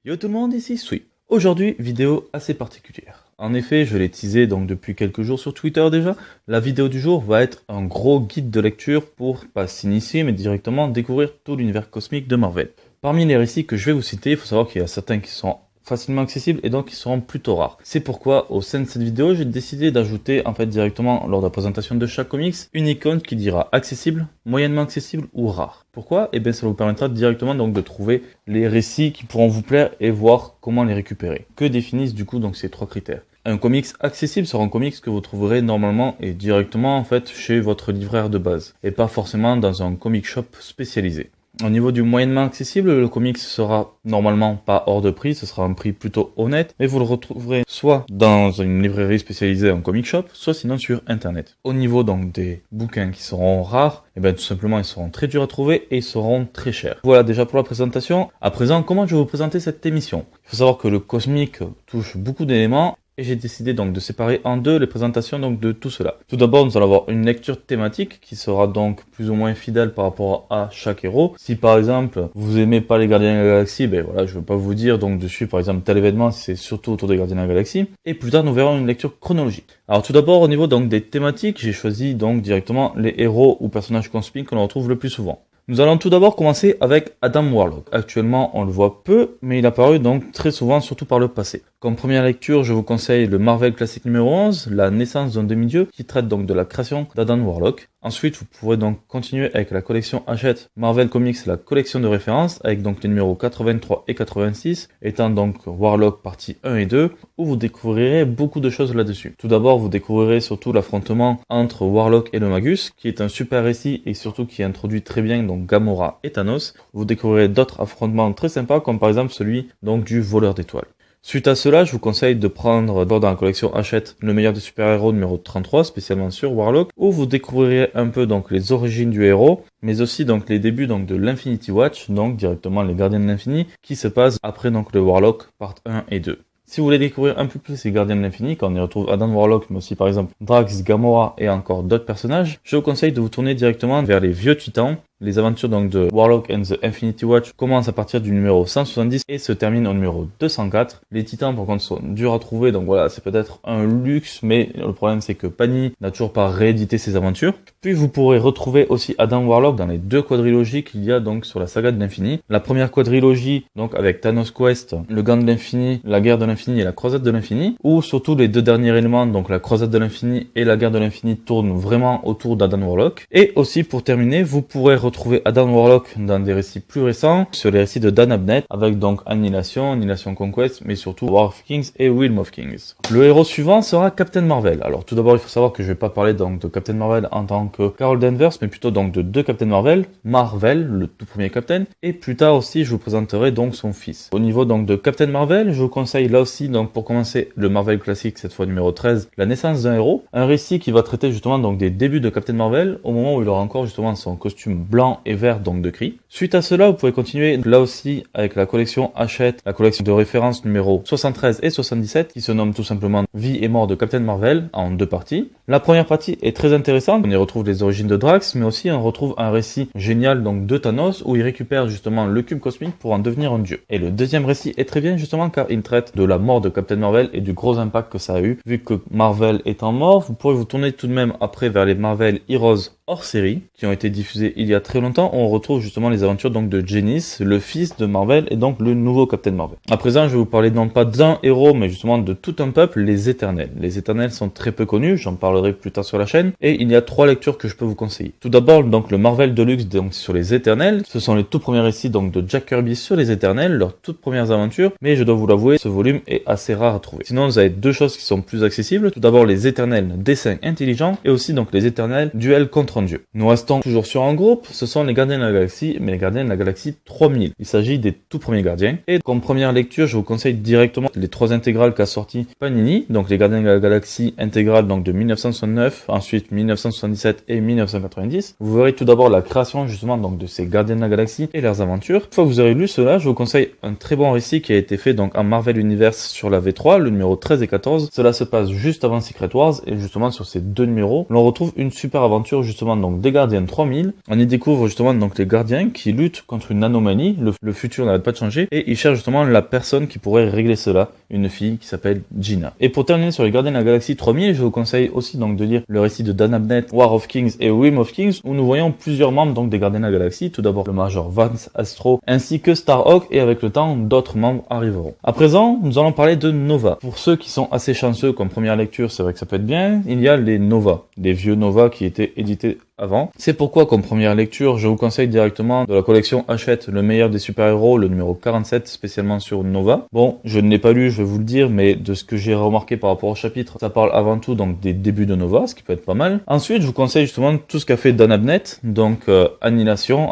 Yo tout le monde, ici Sui. Aujourd'hui, vidéo assez particulière. En effet, je l'ai teasé donc depuis quelques jours sur Twitter déjà. La vidéo du jour va être un gros guide de lecture pour pas s'initier mais directement découvrir tout l'univers cosmique de Marvel. Parmi les récits que je vais vous citer, il faut savoir qu'il y a certains qui sont facilement accessibles et donc qui seront plutôt rares. C'est pourquoi au sein de cette vidéo, j'ai décidé d'ajouter en fait directement lors de la présentation de chaque comics une icône qui dira accessible, moyennement accessible ou rare. Pourquoi? Eh bien ça vous permettra directement donc de trouver les récits qui pourront vous plaire et voir comment les récupérer. Que définissent du coup donc ces trois critères? Un comics accessible sera un comics que vous trouverez normalement et directement en fait chez votre libraire de base et pas forcément dans un comic shop spécialisé. Au niveau du moyennement accessible, le comics sera normalement pas hors de prix, ce sera un prix plutôt honnête, mais vous le retrouverez soit dans une librairie spécialisée en comic shop, soit sinon sur internet. Au niveau donc des bouquins qui seront rares, et bien tout simplement ils seront très durs à trouver et ils seront très chers. Voilà déjà pour la présentation. À présent, comment je vais vous présenter cette émission? Il faut savoir que le cosmique touche beaucoup d'éléments. Et j'ai décidé donc de séparer en deux les présentations donc de tout cela. Tout d'abord, nous allons avoir une lecture thématique qui sera donc plus ou moins fidèle par rapport à chaque héros. Si par exemple vous aimez pas les Gardiens de la Galaxie, ben voilà, je vais pas vous dire donc de suivre par exemple tel événement si c'est surtout autour des Gardiens de la Galaxie. Et plus tard, nous verrons une lecture chronologique. Alors tout d'abord au niveau donc des thématiques, j'ai choisi donc directement les héros ou personnages cosmiques que l'on retrouve le plus souvent. Nous allons tout d'abord commencer avec Adam Warlock. Actuellement, on le voit peu, mais il est apparu donc très souvent, surtout par le passé. Comme première lecture, je vous conseille le Marvel Classic numéro 11, La naissance d'un demi-dieu, qui traite donc de la création d'Adam Warlock. Ensuite, vous pourrez donc continuer avec la collection Hachette Marvel Comics, la collection de référence, avec donc les numéros 83 et 86, étant donc Warlock partie 1 et 2, où vous découvrirez beaucoup de choses là-dessus. Tout d'abord, vous découvrirez surtout l'affrontement entre Warlock et le Magus, qui est un super récit et surtout qui introduit très bien donc Gamora et Thanos. Vous découvrirez d'autres affrontements très sympas, comme par exemple celui donc du voleur d'étoiles. Suite à cela, je vous conseille de prendre dans la collection Hachette le meilleur des super-héros numéro 33, spécialement sur Warlock, où vous découvrirez un peu donc les origines du héros, mais aussi donc les débuts donc de l'Infinity Watch, donc directement les Gardiens de l'Infini, qui se passent après donc le Warlock part 1 et 2. Si vous voulez découvrir un peu plus les Gardiens de l'Infini, quand on y retrouve Adam Warlock, mais aussi par exemple Drax, Gamora et encore d'autres personnages, je vous conseille de vous tourner directement vers les vieux titans. Les aventures donc de Warlock and the Infinity Watch commencent à partir du numéro 170 et se terminent au numéro 204. Les titans par contre sont durs à trouver, donc voilà, c'est peut-être un luxe, mais le problème c'est que Panini n'a toujours pas réédité ses aventures. Puis vous pourrez retrouver aussi Adam Warlock dans les deux quadrilogies qu'il y a donc sur la saga de l'infini. La première quadrilogie donc avec Thanos Quest, le Gant de l'infini, la guerre de l'infini et la croisade de l'infini, où surtout les deux derniers éléments, donc la croisade de l'infini et la guerre de l'infini, tournent vraiment autour d'Adam Warlock. Et aussi pour terminer, vous pourrez retrouver Adam Warlock dans des récits plus récents, sur les récits de Dan Abnett, avec donc Annihilation Conquest, mais surtout War of Kings et Realm of Kings. Le héros suivant sera Captain Marvel. Alors tout d'abord, il faut savoir que je vais pas parler donc de Captain Marvel en tant que Carol Danvers, mais plutôt donc de deux Captain Marvel, Marvel, le tout premier Captain, et plus tard aussi je vous présenterai donc son fils. Au niveau donc de Captain Marvel, je vous conseille là aussi donc pour commencer le Marvel classique, cette fois numéro 13, La naissance d'un héros, un récit qui va traiter justement donc des débuts de Captain Marvel, au moment où il aura encore justement son costume blanc et vert donc de Kree. Suite à cela, vous pouvez continuer là aussi avec la collection Hachette, la collection de référence numéro 73 et 77, qui se nomme tout simplement Vie et mort de Captain Marvel, en deux parties. La première partie est très intéressante, on y retrouve les origines de Drax, mais aussi on retrouve un récit génial donc de Thanos, où il récupère justement le cube cosmique pour en devenir un dieu. Et le deuxième récit est très bien justement car il traite de la mort de Captain Marvel et du gros impact que ça a eu. Vu que Marvel étant mort, vous pourrez vous tourner tout de même après vers les Marvel Heroes hors série, qui ont été diffusés il y a très longtemps. On retrouve justement les aventures donc de Genis, le fils de Marvel et donc le nouveau Captain Marvel. À présent, je vais vous parler non pas d'un héros, mais justement de tout un peuple, les Éternels. Les Éternels sont très peu connus, j'en parlerai plus tard sur la chaîne, et il y a trois lectures que je peux vous conseiller. Tout d'abord, donc le Marvel Deluxe donc sur les Éternels. Ce sont les tout premiers récits donc de Jack Kirby sur les Éternels, leurs toutes premières aventures, mais je dois vous l'avouer, ce volume est assez rare à trouver. Sinon, vous avez deux choses qui sont plus accessibles. Tout d'abord, les Éternels Dessin Intelligent, et aussi donc les Éternels Duel contre un dieu. Nous restons toujours sur un groupe, ce sont les Gardiens de la Galaxie, mais les Gardiens de la Galaxie 3000. Il s'agit des tout premiers gardiens. Et comme première lecture, je vous conseille directement les trois intégrales qu'a sorti Panini, donc les Gardiens de la Galaxie intégrales donc de 1969, ensuite 1977 et 1990. Vous verrez tout d'abord la création justement donc de ces Gardiens de la Galaxie et leurs aventures. Une fois que vous aurez lu cela, je vous conseille un très bon récit qui a été fait donc en Marvel Universe sur la V3, le numéro 13 et 14. Cela se passe juste avant Secret Wars et justement sur ces deux numéros, l'on retrouve une super aventure justement justement donc des Gardiens 3000. On y découvre justement donc les gardiens qui luttent contre une anomalie, le futur n'arrête pas de changer, et ils cherchent justement la personne qui pourrait régler cela, une fille qui s'appelle Gina. Et pour terminer sur les Gardiens de la Galaxie 3000, je vous conseille aussi donc de lire le récit de Dan Abnett, War of Kings et Realm of Kings, où nous voyons plusieurs membres donc des Gardiens de la Galaxie. Tout d'abord le Major Vance Astro ainsi que Starhawk, et avec le temps d'autres membres arriveront. À présent, nous allons parler de Nova. Pour ceux qui sont assez chanceux comme première lecture, c'est vrai que ça peut être bien, il y a les Nova, des vieux Nova qui étaient édités avant. C'est pourquoi comme première lecture, je vous conseille directement de la collection Hachette, le meilleur des super-héros, le numéro 47, spécialement sur Nova. Bon, je ne l'ai pas lu, je vais vous le dire, mais de ce que j'ai remarqué par rapport au chapitre, ça parle avant tout donc des débuts de Nova, ce qui peut être pas mal. Ensuite, je vous conseille justement tout ce qu'a fait Dan Abnett, donc Annihilation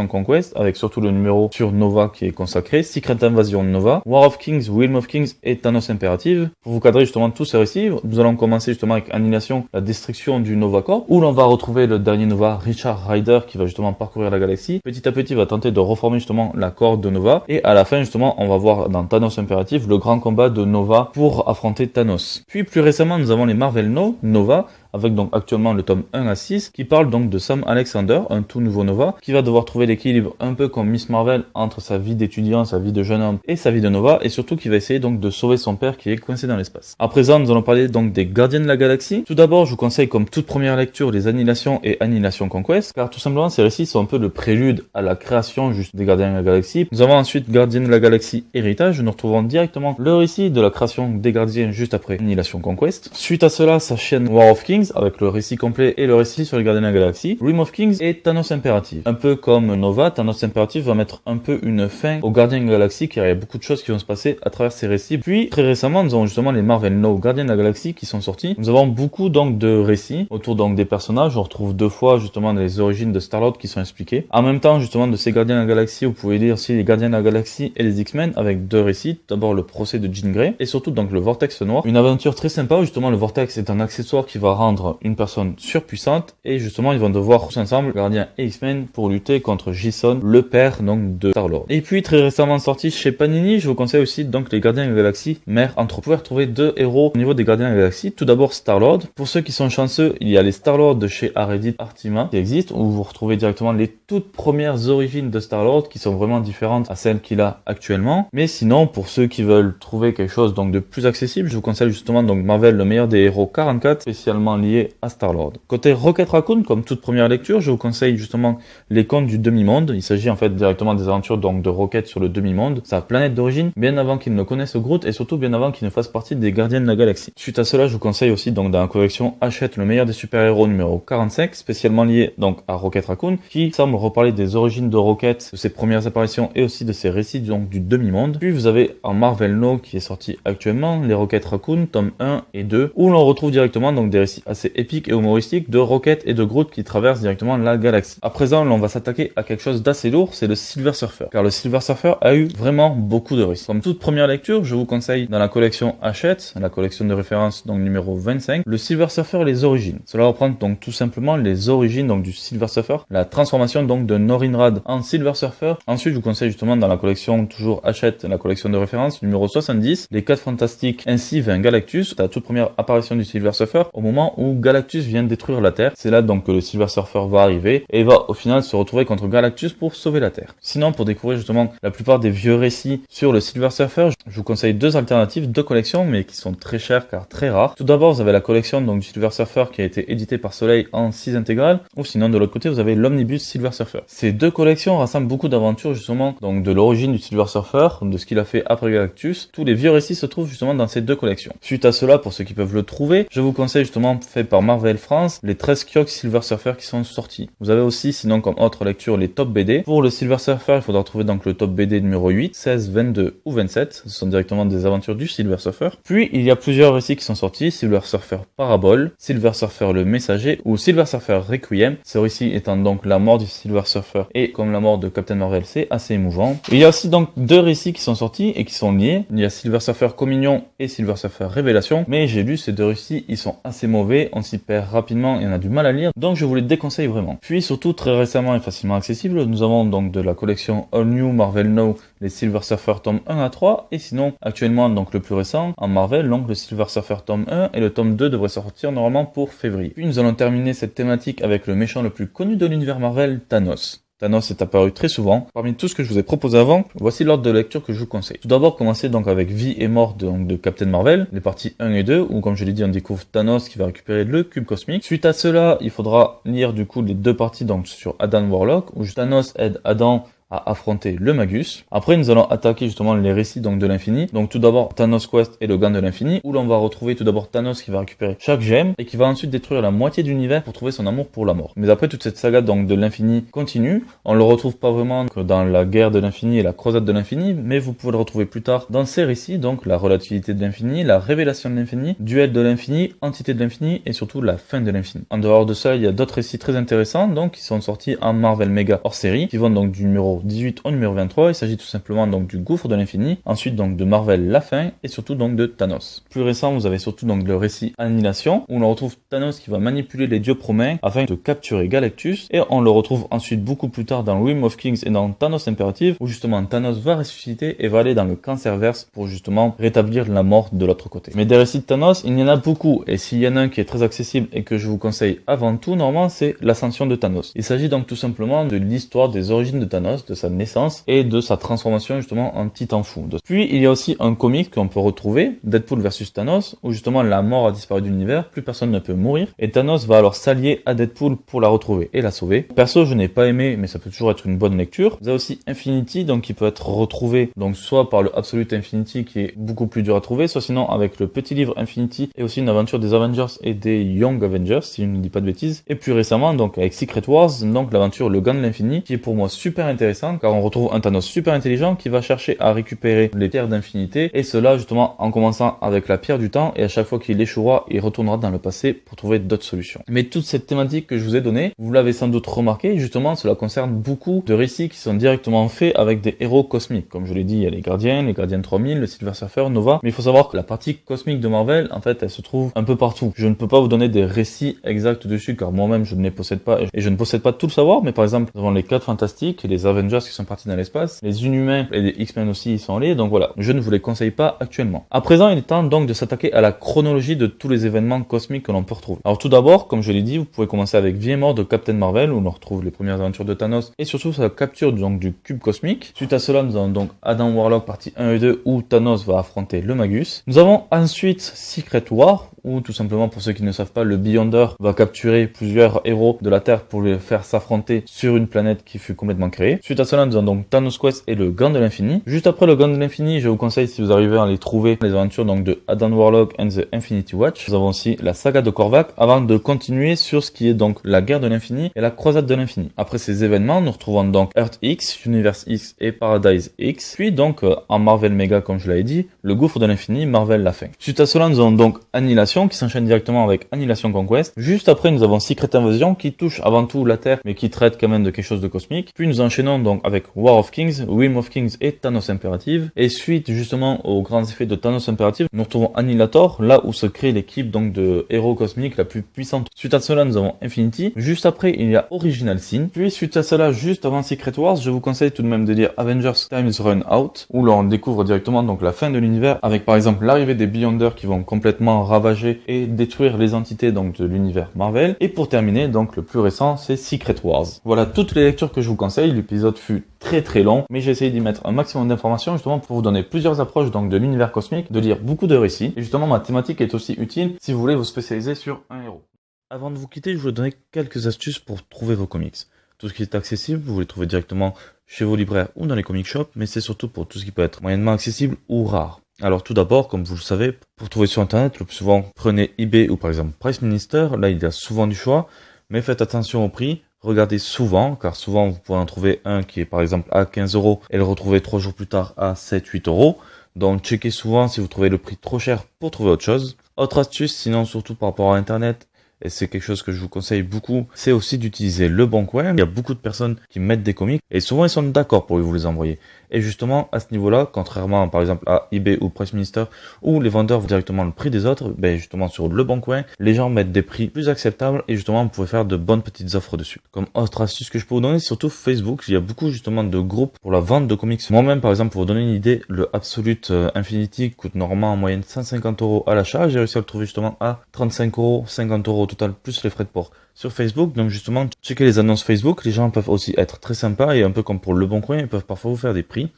Conquest, avec surtout le numéro sur Nova qui est consacré, Secret Invasion Nova, War of Kings, Realm of Kings et Thanos Imperative. Pour vous cadrer justement tous ces récits, nous allons commencer justement avec Annihilation, la destruction du Nova Corps, où l'on va retrouver le dernier Nova, Richard Rider, qui va justement parcourir la galaxie. Petit à petit, va tenter de reformer justement la corde de Nova. Et à la fin, justement, on va voir dans Thanos Imperative le grand combat de Nova pour affronter Thanos. Puis plus récemment, nous avons les Marvel Nova, avec donc actuellement le tome 1 à 6, qui parle donc de Sam Alexander, un tout nouveau Nova, qui va devoir trouver l'équilibre un peu comme Miss Marvel entre sa vie d'étudiant, sa vie de jeune homme et sa vie de Nova, et surtout qui va essayer donc de sauver son père qui est coincé dans l'espace. À présent, nous allons parler donc des Gardiens de la Galaxie. Tout d'abord, je vous conseille comme toute première lecture les Annihilation et Annihilation Conquest, car tout simplement ces récits sont un peu le prélude à la création juste des Gardiens de la Galaxie. Nous avons ensuite Gardiens de la Galaxie Héritage, nous retrouvons directement le récit de la création des Gardiens juste après Annihilation Conquest. Suite à cela, sa chaîne War of Kings, avec le récit complet et le récit sur les Gardiens de la Galaxie, Realm of Kings et Thanos Imperative. Un peu comme Nova, Thanos Imperative va mettre un peu une fin aux Gardiens de la Galaxie, car il y a beaucoup de choses qui vont se passer à travers ces récits. Puis, très récemment, nous avons justement les Marvel Gardiens de la Galaxie qui sont sortis. Nous avons beaucoup donc de récits autour donc des personnages. On retrouve deux fois justement les origines de Star-Lord qui sont expliquées. En même temps, justement, de ces Gardiens de la Galaxie, vous pouvez lire aussi les Gardiens de la Galaxie et les X-Men avec deux récits. D'abord le procès de Jean Grey et surtout donc le Vortex Noir. Une aventure très sympa où justement le Vortex est un accessoire qui va rendre une personne surpuissante, et justement ils vont devoir tous ensemble, Gardiens et X-Men, pour lutter contre Jason, le père donc de Star-Lord. Et puis très récemment sorti chez Panini, je vous conseille aussi donc les Gardiens de la Galaxie Mère Entre. Vous pouvez retrouver deux héros au niveau des Gardiens de la Galaxie. Tout d'abord Star-Lord. Pour ceux qui sont chanceux, il y a les Star-Lord de chez Aredith Artima qui existent, où vous retrouvez directement les toutes premières origines de Star-Lord qui sont vraiment différentes à celles qu'il a actuellement. Mais sinon, pour ceux qui veulent trouver quelque chose donc de plus accessible, je vous conseille justement donc Marvel, le meilleur des héros 44, spécialement lié à Star-Lord. Côté Rocket Raccoon, comme toute première lecture, je vous conseille justement les contes du demi-monde. Il s'agit en fait directement des aventures donc de Rocket sur le demi-monde, sa planète d'origine, bien avant qu'il ne connaisse Groot et surtout bien avant qu'il ne fasse partie des Gardiens de la Galaxie. Suite à cela, je vous conseille aussi donc dans la collection Hachette, le meilleur des super-héros numéro 45, spécialement lié donc à Rocket Raccoon, qui semble reparler des origines de Rocket, de ses premières apparitions et aussi de ses récits donc du demi-monde. Puis vous avez en Marvel No qui est sorti actuellement, les Rocket Raccoon, tome 1 et 2, où l'on retrouve directement donc des récits assez épiques et humoristiques de Rocket et de Groot qui traversent directement la galaxie. À présent, l'on va s'attaquer à quelque chose d'assez lourd, c'est le Silver Surfer. Car le Silver Surfer a eu vraiment beaucoup de récits. Comme toute première lecture, je vous conseille dans la collection Hachette, la collection de référence donc numéro 25, le Silver Surfer, les origines. Cela reprend donc tout simplement les origines donc du Silver Surfer, la transformation donc de Norinrad en Silver Surfer. Ensuite, je vous conseille justement dans la collection toujours Hachette, la collection de référence numéro 70, les 4 Fantastiques ainsi vers Galactus, la toute première apparition du Silver Surfer au moment où Galactus vient détruire la Terre. C'est là donc que le Silver Surfer va arriver et va au final se retrouver contre Galactus pour sauver la Terre. Sinon, pour découvrir justement la plupart des vieux récits sur le Silver Surfer, je vous conseille deux alternatives, deux collections mais qui sont très chères car très rares. Tout d'abord, vous avez la collection donc du Silver Surfer qui a été éditée par Soleil en 6 intégrales, ou sinon de l'autre côté vous avez l'Omnibus Silver Surfer. Ces deux collections rassemblent beaucoup d'aventures justement donc de l'origine du Silver Surfer, de ce qu'il a fait après Galactus. Tous les vieux récits se trouvent justement dans ces deux collections. Suite à cela, pour ceux qui peuvent le trouver, je vous conseille justement fait par Marvel France les 13 Kiosk Silver Surfer qui sont sortis. Vous avez aussi sinon comme autre lecture les top BD. Pour le Silver Surfer, il faudra trouver donc le top BD numéro 8, 16, 22 ou 27. Ce sont directement des aventures du Silver Surfer. Puis il y a plusieurs récits qui sont sortis, Silver Surfer Parabole, Silver Surfer le Messager ou Silver Surfer Requiem. Ce récit étant donc la mort du Silver Surfer et comme la mort de Captain Marvel, c'est assez émouvant. Il y a aussi donc deux récits qui sont sortis et qui sont liés. Il y a Silver Surfer Communion et Silver Surfer Révélation, mais j'ai lu ces deux récits, ils sont assez mauvais trouver, on s'y perd rapidement et on a du mal à lire, donc je vous les déconseille vraiment. Puis surtout très récemment et facilement accessible, nous avons donc de la collection All New Marvel Now, les Silver Surfer tome 1 à 3, et sinon actuellement donc le plus récent en Marvel, donc le Silver Surfer tome 1 et le tome 2 devrait sortir normalement pour février. Puis nous allons terminer cette thématique avec le méchant le plus connu de l'univers Marvel, Thanos. Thanos est apparu très souvent. Parmi tout ce que je vous ai proposé avant, voici l'ordre de lecture que je vous conseille. Tout d'abord, commencez donc avec Vie et Mort de Captain Marvel, les parties 1 et 2, où comme je l'ai dit, on découvre Thanos qui va récupérer le cube cosmique. Suite à cela, il faudra lire du coup les deux parties donc sur Adam Warlock, où Thanos aide Adam à affronter le Magus. Après, nous allons attaquer justement les récits donc de l'infini. Donc tout d'abord Thanos Quest et le gant de l'infini, où l'on va retrouver tout d'abord Thanos qui va récupérer chaque gemme et qui va ensuite détruire la moitié de l'univers pour trouver son amour pour la mort. Mais après, toute cette saga donc de l'infini continue. On le retrouve pas vraiment que dans la guerre de l'infini et la croisade de l'infini, mais vous pouvez le retrouver plus tard dans ces récits, donc la relativité de l'infini, la révélation de l'infini, duel de l'infini, entité de l'infini et surtout la fin de l'infini. En dehors de ça, il y a d'autres récits très intéressants donc qui sont sortis en Marvel Mega hors série, qui vont donc du numéro 18 au numéro 23, il s'agit tout simplement donc du gouffre de l'infini, ensuite donc de Marvel la fin et surtout donc de Thanos. Plus récent, vous avez surtout donc le récit Annihilation où l'on retrouve Thanos qui va manipuler les dieux promains afin de capturer Galactus, et on le retrouve ensuite beaucoup plus tard dans Realm of Kings et dans Thanos Imperative où justement Thanos va ressusciter et va aller dans le Cancerverse pour justement rétablir la mort de l'autre côté. Mais des récits de Thanos, il y en a beaucoup, et s'il y en a un qui est très accessible et que je vous conseille avant tout, normalement c'est l'ascension de Thanos. Il s'agit donc tout simplement de l'histoire des origines de Thanos, de sa naissance et de sa transformation justement en titan fou. Puis il y a aussi un comic qu'on peut retrouver, Deadpool versus Thanos, où justement la mort a disparu de l'univers, plus personne ne peut mourir, et Thanos va alors s'allier à Deadpool pour la retrouver et la sauver. Perso, je n'ai pas aimé, mais ça peut toujours être une bonne lecture. Vous avez aussi Infinity, donc qui peut être retrouvé, donc soit par le Absolute Infinity qui est beaucoup plus dur à trouver, soit sinon avec le petit livre Infinity et aussi une aventure des Avengers et des Young Avengers, si je ne dis pas de bêtises. Et plus récemment, donc avec Secret Wars, donc l'aventure Le Gant de l'Infini, qui est pour moi super intéressant, car on retrouve un Thanos super intelligent qui va chercher à récupérer les pierres d'infinité, et cela justement en commençant avec la pierre du temps, et à chaque fois qu'il échouera, il retournera dans le passé pour trouver d'autres solutions. Mais toute cette thématique que je vous ai donnée, vous l'avez sans doute remarqué, justement cela concerne beaucoup de récits qui sont directement faits avec des héros cosmiques. Comme je l'ai dit, il y a les Gardiens 3000, le Silver Surfer, Nova, mais il faut savoir que la partie cosmique de Marvel, en fait, elle se trouve un peu partout. Je ne peux pas vous donner des récits exacts dessus, car moi-même je ne les possède pas, et je ne possède pas tout le savoir, mais par exemple, nous avons les 4 Fantastiques, les Avengers qui sont partis dans l'espace, les Inhumains et les X-Men aussi y sont allés, donc voilà, je ne vous les conseille pas actuellement. À présent, il est temps donc de s'attaquer à la chronologie de tous les événements cosmiques que l'on peut retrouver. Alors tout d'abord, comme je l'ai dit, vous pouvez commencer avec Vie et Mort de Captain Marvel, où l'on retrouve les premières aventures de Thanos, et surtout sa capture donc du cube cosmique. Suite à cela, nous avons donc Adam Warlock partie 1 et 2, où Thanos va affronter le Magus. Nous avons ensuite Secret War, où tout simplement, pour ceux qui ne savent pas, le Beyonder va capturer plusieurs héros de la Terre pour les faire s'affronter sur une planète qui fut complètement créée. Suite à cela, nous avons donc Thanos Quest et le Gant de l'Infini. Juste après le Gant de l'Infini, je vous conseille, si vous arrivez à les trouver, les aventures donc de Adam Warlock and the Infinity Watch. Nous avons aussi la saga de Korvac, avant de continuer sur ce qui est donc la guerre de l'Infini et la croisade de l'Infini. Après ces événements, nous retrouvons donc Earth X, Universe X et Paradise X. Puis donc, en Marvel Mega, comme je l'avais dit, le gouffre de l'Infini, Marvel la fin. Suite à cela, nous avons donc Annihilation, qui s'enchaîne directement avec Annihilation Conquest. Juste après, nous avons Secret Invasion, qui touche avant tout la Terre, mais qui traite quand même de quelque chose de cosmique. Puis nous enchaînons donc avec War of Kings, Realm of Kings et Thanos Imperative. Et suite justement aux grands effets de Thanos Imperative, nous retrouvons Annihilator, là où se crée l'équipe donc de héros cosmiques la plus puissante. Suite à cela, nous avons Infinity. Juste après, il y a Original Sin. Puis suite à cela, juste avant Secret Wars, je vous conseille tout de même de lire Avengers Times Run Out, où l'on découvre directement donc la fin de l'univers, avec par exemple l'arrivée des Beyonders qui vont complètement ravager et détruire les entités donc de l'univers Marvel. Et pour terminer, donc le plus récent, c'est Secret Wars. Voilà toutes les lectures que je vous conseille. L'épisode fut très long, mais j'ai essayé d'y mettre un maximum d'informations justement pour vous donner plusieurs approches donc de l'univers cosmique, de lire beaucoup de récits. Et justement, ma thématique est aussi utile si vous voulez vous spécialiser sur un héros. Avant de vous quitter, je vous donner quelques astuces pour trouver vos comics. Tout ce qui est accessible, vous les trouvez directement chez vos libraires ou dans les comic shops, mais c'est surtout pour tout ce qui peut être moyennement accessible ou rare. Alors tout d'abord, comme vous le savez, pour trouver sur internet, le plus souvent, prenez eBay ou par exemple Price Minister, là il y a souvent du choix, mais faites attention au prix, regardez souvent, car souvent vous pouvez en trouver un qui est par exemple à 15 € et le retrouver 3 jours plus tard à 7-8 €, donc checkez souvent si vous trouvez le prix trop cher pour trouver autre chose. Autre astuce, sinon surtout par rapport à internet, et c'est quelque chose que je vous conseille beaucoup, c'est aussi d'utiliser Le Bon Coin. Il y a beaucoup de personnes qui mettent des comics et souvent ils sont d'accord pour vous les envoyer. Et justement, à ce niveau-là, contrairement par exemple à eBay ou Price Minister, où les vendeurs voient directement le prix des autres, ben justement sur Le Bon Coin, les gens mettent des prix plus acceptables et justement vous pouvez faire de bonnes petites offres dessus. Comme autre astuce que je peux vous donner, surtout Facebook, il y a beaucoup justement de groupes pour la vente de comics. Moi-même par exemple, pour vous donner une idée, le Absolute Infinity coûte normalement en moyenne 150 € à l'achat. J'ai réussi à le trouver justement à 35 €, 50 € au total, plus les frais de port sur Facebook. Donc justement, checker les annonces Facebook, les gens peuvent aussi être très sympas et un peu comme pour Le Bon Coin, ils peuvent parfois vous faire des prix.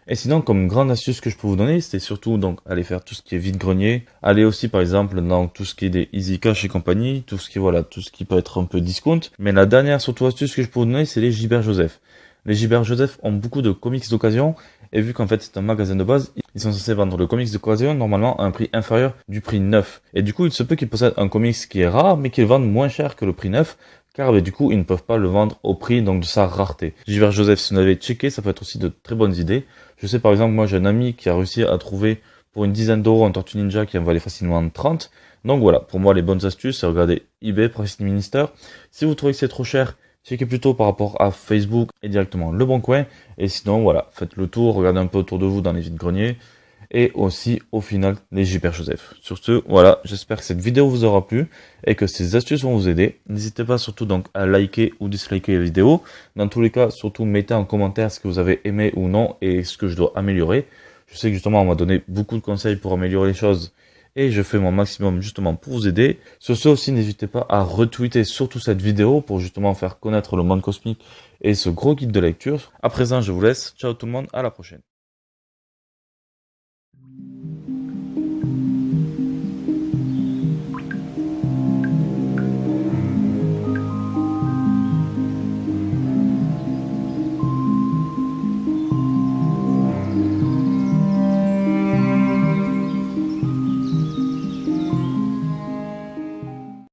Et sinon, comme grande astuce que je peux vous donner, c'est surtout donc aller faire tout ce qui est vide-grenier, aller aussi par exemple dans tout ce qui est des Easy Cash et compagnie, tout ce qui voilà, tout ce qui peut être un peu discount. Mais la dernière surtout astuce que je peux vous donner, c'est les Gilbert Joseph. Les Gilbert Joseph ont beaucoup de comics d'occasion, et vu qu'en fait c'est un magasin de base, ils sont censés vendre le comics d'occasion normalement à un prix inférieur du prix neuf. Et du coup, il se peut qu'ils possèdent un comics qui est rare, mais qu'ils vendent moins cher que le prix neuf, car du coup, ils ne peuvent pas le vendre au prix donc de sa rareté. Gilbert Joseph, si vous l'avez checké, ça peut être aussi de très bonnes idées. Je sais par exemple, moi j'ai un ami qui a réussi à trouver pour une dizaine d'euros un Tortue Ninja qui en valait facilement 30. Donc voilà, pour moi les bonnes astuces, c'est regarder eBay, Price Minister. Si vous trouvez que c'est trop cher, checkez plutôt par rapport à Facebook et directement Le Bon Coin. Et sinon, voilà, faites le tour, regardez un peu autour de vous dans les vides-greniers. Et aussi, au final, les Gilbert Joseph. Sur ce, voilà, j'espère que cette vidéo vous aura plu et que ces astuces vont vous aider. N'hésitez pas surtout donc à liker ou disliker la vidéo. Dans tous les cas, surtout mettez en commentaire ce que vous avez aimé ou non et ce que je dois améliorer. Je sais que justement, on m'a donné beaucoup de conseils pour améliorer les choses et je fais mon maximum justement pour vous aider. Sur ce aussi, n'hésitez pas à retweeter surtout cette vidéo pour justement faire connaître le monde cosmique et ce gros guide de lecture. À présent, je vous laisse. Ciao tout le monde, à la prochaine.